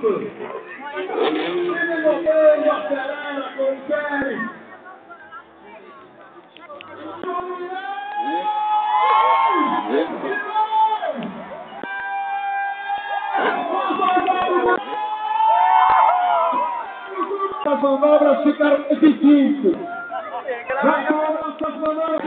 Cruz. Ele montando, acelera, confere. As manobras ficaram difíceis. As manobras